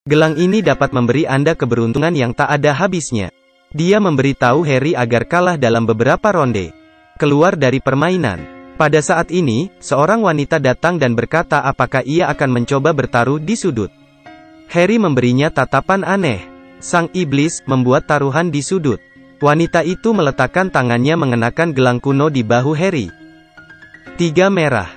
Gelang ini dapat memberi Anda keberuntungan yang tak ada habisnya. Dia memberitahu Harry agar kalah dalam beberapa ronde. Keluar dari permainan. Pada saat ini, seorang wanita datang dan berkata apakah ia akan mencoba bertaruh di sudut. Harry memberinya tatapan aneh. Sang iblis membuat taruhan di sudut. Wanita itu meletakkan tangannya mengenakan gelang kuno di bahu Harry. 3 merah.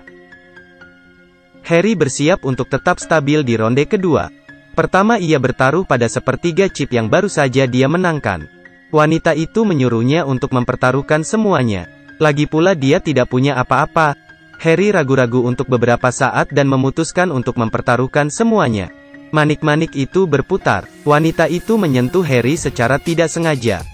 Harry bersiap untuk tetap stabil di ronde kedua. Pertama ia bertaruh pada sepertiga chip yang baru saja dia menangkan. Wanita itu menyuruhnya untuk mempertaruhkan semuanya. Lagi pula dia tidak punya apa-apa. Harry ragu-ragu untuk beberapa saat dan memutuskan untuk mempertaruhkan semuanya. Manik-manik itu berputar. Wanita itu menyentuh Harry secara tidak sengaja.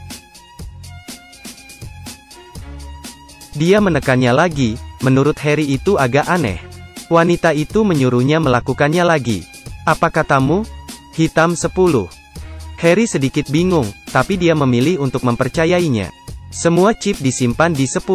Dia menekannya lagi. Menurut Harry itu agak aneh. Wanita itu menyuruhnya melakukannya lagi. Apa katamu? Hitam 10. Harry sedikit bingung, tapi dia memilih untuk mempercayainya. Semua chip disimpan di 10.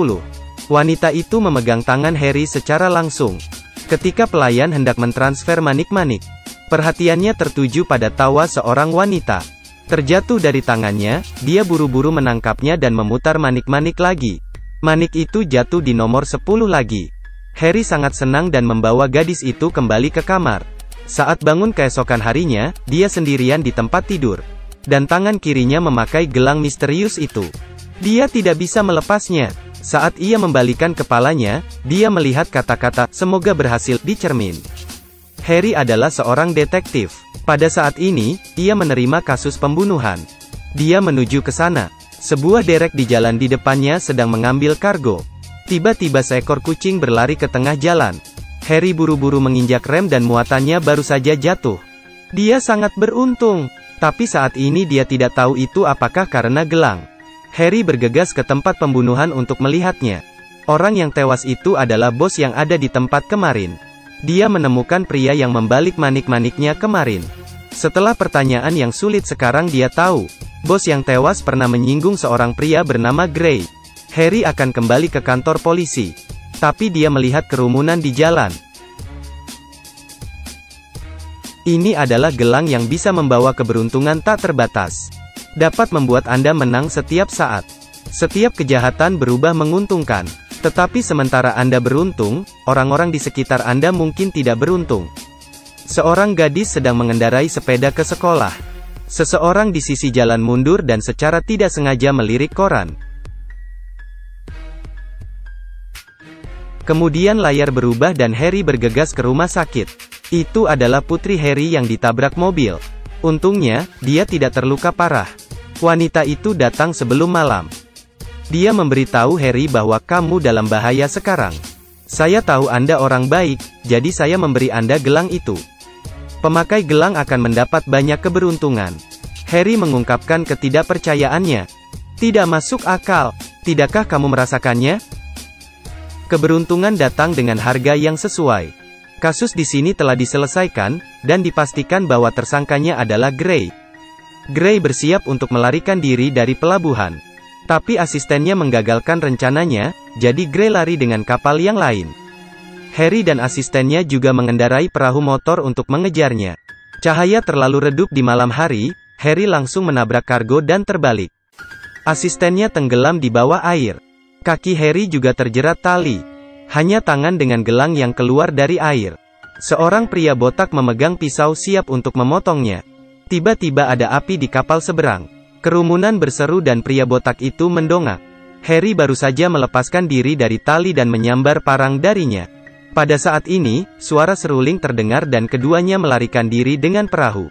Wanita itu memegang tangan Harry secara langsung. Ketika pelayan hendak mentransfer manik-manik, perhatiannya tertuju pada tawa seorang wanita. Terjatuh dari tangannya, dia buru-buru menangkapnya dan memutar manik-manik lagi. Manik itu jatuh di nomor 10 lagi. Harry sangat senang dan membawa gadis itu kembali ke kamar. Saat bangun keesokan harinya, dia sendirian di tempat tidur. Dan tangan kirinya memakai gelang misterius itu. Dia tidak bisa melepasnya. Saat ia membalikan kepalanya, dia melihat kata-kata, "Semoga berhasil," di cermin. Harry adalah seorang detektif. Pada saat ini, ia menerima kasus pembunuhan. Dia menuju ke sana. Sebuah derek di jalan di depannya sedang mengambil kargo. Tiba-tiba seekor kucing berlari ke tengah jalan. Harry buru-buru menginjak rem dan muatannya baru saja jatuh. Dia sangat beruntung. Tapi saat ini dia tidak tahu itu apakah karena gelang. Harry bergegas ke tempat pembunuhan untuk melihatnya. Orang yang tewas itu adalah bos yang ada di tempat kemarin. Dia menemukan pria yang membalik manik-maniknya kemarin. Setelah pertanyaan yang sulit sekarang dia tahu. Bos yang tewas pernah menyinggung seorang pria bernama Gray. Harry akan kembali ke kantor polisi. Tapi dia melihat kerumunan di jalan. Ini adalah gelang yang bisa membawa keberuntungan tak terbatas. Dapat membuat Anda menang setiap saat. Setiap kejahatan berubah menguntungkan. Tetapi sementara Anda beruntung, orang-orang di sekitar Anda mungkin tidak beruntung. Seorang gadis sedang mengendarai sepeda ke sekolah. Seseorang di sisi jalan mundur dan secara tidak sengaja melirik koran. Kemudian layar berubah dan Harry bergegas ke rumah sakit. Itu adalah putri Harry yang ditabrak mobil. Untungnya, dia tidak terluka parah. Wanita itu datang sebelum malam. Dia memberitahu Harry bahwa kamu dalam bahaya sekarang. Saya tahu Anda orang baik, jadi saya memberi Anda gelang itu. Pemakai gelang akan mendapat banyak keberuntungan. Harry mengungkapkan ketidakpercayaannya. Tidak masuk akal. Tidakkah kamu merasakannya? Keberuntungan datang dengan harga yang sesuai. Kasus di sini telah diselesaikan, dan dipastikan bahwa tersangkanya adalah Gray. Gray bersiap untuk melarikan diri dari pelabuhan. Tapi asistennya menggagalkan rencananya, jadi Gray lari dengan kapal yang lain. Harry dan asistennya juga mengendarai perahu motor untuk mengejarnya. Cahaya terlalu redup di malam hari, Harry langsung menabrak kargo dan terbalik. Asistennya tenggelam di bawah air. Kaki Harry juga terjerat tali. Hanya tangan dengan gelang yang keluar dari air. Seorang pria botak memegang pisau siap untuk memotongnya. Tiba-tiba ada api di kapal seberang. Kerumunan berseru dan pria botak itu mendongak. Harry baru saja melepaskan diri dari tali dan menyambar parang darinya. Pada saat ini, suara seruling terdengar dan keduanya melarikan diri dengan perahu.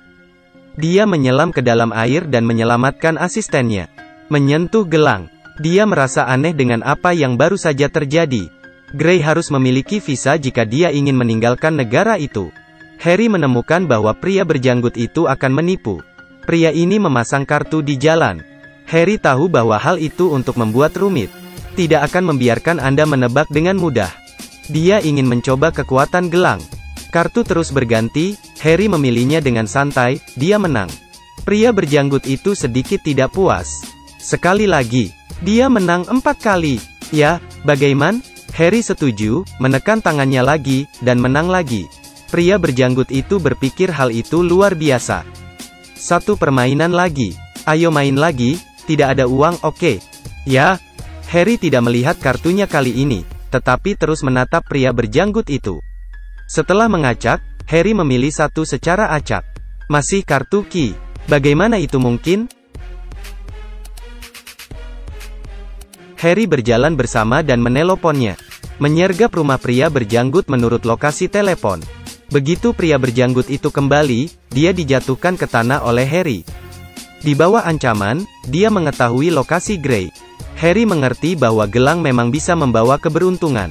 Dia menyelam ke dalam air dan menyelamatkan asistennya. Menyentuh gelang. Dia merasa aneh dengan apa yang baru saja terjadi. Gray harus memiliki visa jika dia ingin meninggalkan negara itu. Harry menemukan bahwa pria berjanggut itu akan menipu. Pria ini memasang kartu di jalan. Harry tahu bahwa hal itu untuk membuat rumit. Tidak akan membiarkan Anda menebak dengan mudah. Dia ingin mencoba kekuatan gelang. Kartu terus berganti, Harry memilihnya dengan santai, dia menang. Pria berjanggut itu sedikit tidak puas. Sekali lagi, dia menang 4 kali. Ya, bagaimana? Harry setuju, menekan tangannya lagi, dan menang lagi. Pria berjanggut itu berpikir hal itu luar biasa. Satu permainan lagi. Ayo main lagi, tidak ada uang, oke. Ya. Harry tidak melihat kartunya kali ini, tetapi terus menatap pria berjanggut itu. Setelah mengacak, Harry memilih satu secara acak. Masih kartu Ki. Bagaimana itu mungkin? Harry berjalan bersama dan menelponnya. Menyergap rumah pria berjanggut menurut lokasi telepon. Begitu pria berjanggut itu kembali, dia dijatuhkan ke tanah oleh Harry. Di bawah ancaman, dia mengetahui lokasi Gray. Harry mengerti bahwa gelang memang bisa membawa keberuntungan.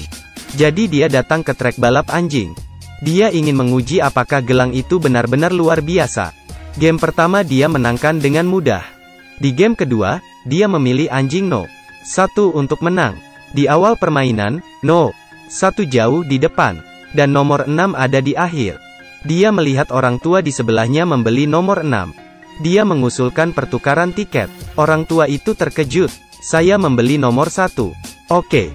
Jadi dia datang ke trek balap anjing. Dia ingin menguji apakah gelang itu benar-benar luar biasa. Game pertama dia menangkan dengan mudah. Di game kedua, dia memilih anjing No. 1 untuk menang. Di awal permainan, No. 1 jauh di depan. Dan nomor 6 ada di akhir. Dia melihat orang tua di sebelahnya membeli nomor 6. Dia mengusulkan pertukaran tiket. Orang tua itu terkejut. Saya membeli nomor 1. Oke.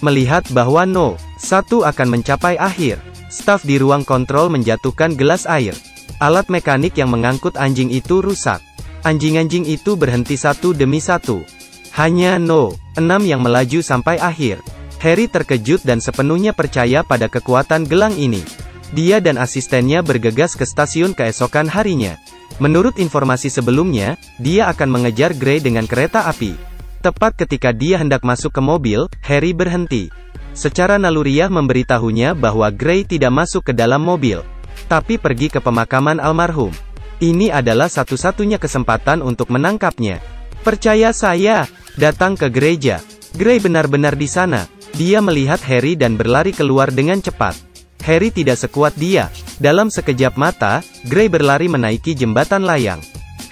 Melihat bahwa No. 1 akan mencapai akhir, staf di ruang kontrol menjatuhkan gelas air. Alat mekanik yang mengangkut anjing itu rusak. Anjing-anjing itu berhenti satu demi satu. Hanya No. 6 yang melaju sampai akhir. Harry terkejut dan sepenuhnya percaya pada kekuatan gelang ini. Dia dan asistennya bergegas ke stasiun keesokan harinya. Menurut informasi sebelumnya, dia akan mengejar Gray dengan kereta api. Tepat ketika dia hendak masuk ke mobil, Harry berhenti. Secara naluriah memberitahunya bahwa Gray tidak masuk ke dalam mobil, tapi pergi ke pemakaman almarhum. Ini adalah satu-satunya kesempatan untuk menangkapnya. Percaya saya, datang ke gereja. Gray benar-benar di sana. Dia melihat Harry dan berlari keluar dengan cepat. Harry tidak sekuat dia. Dalam sekejap mata, Gray berlari menaiki jembatan layang.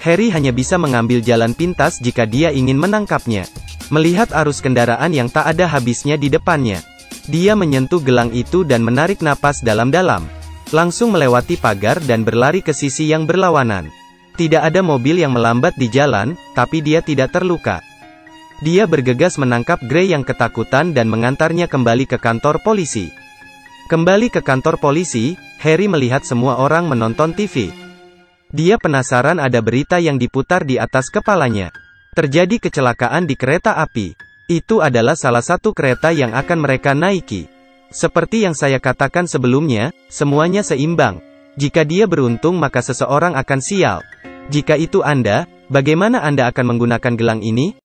Harry hanya bisa mengambil jalan pintas jika dia ingin menangkapnya. Melihat arus kendaraan yang tak ada habisnya di depannya, dia menyentuh gelang itu dan menarik napas dalam-dalam. Langsung melewati pagar dan berlari ke sisi yang berlawanan. Tidak ada mobil yang melambat di jalan, tapi dia tidak terluka. Dia bergegas menangkap Gray yang ketakutan dan mengantarnya kembali ke kantor polisi. Kembali ke kantor polisi, Harry melihat semua orang menonton TV. Dia penasaran ada berita yang diputar di atas kepalanya. Terjadi kecelakaan di kereta api. Itu adalah salah satu kereta yang akan mereka naiki. Seperti yang saya katakan sebelumnya, semuanya seimbang. Jika dia beruntung maka seseorang akan sial. Jika itu Anda, bagaimana Anda akan menggunakan gelang ini?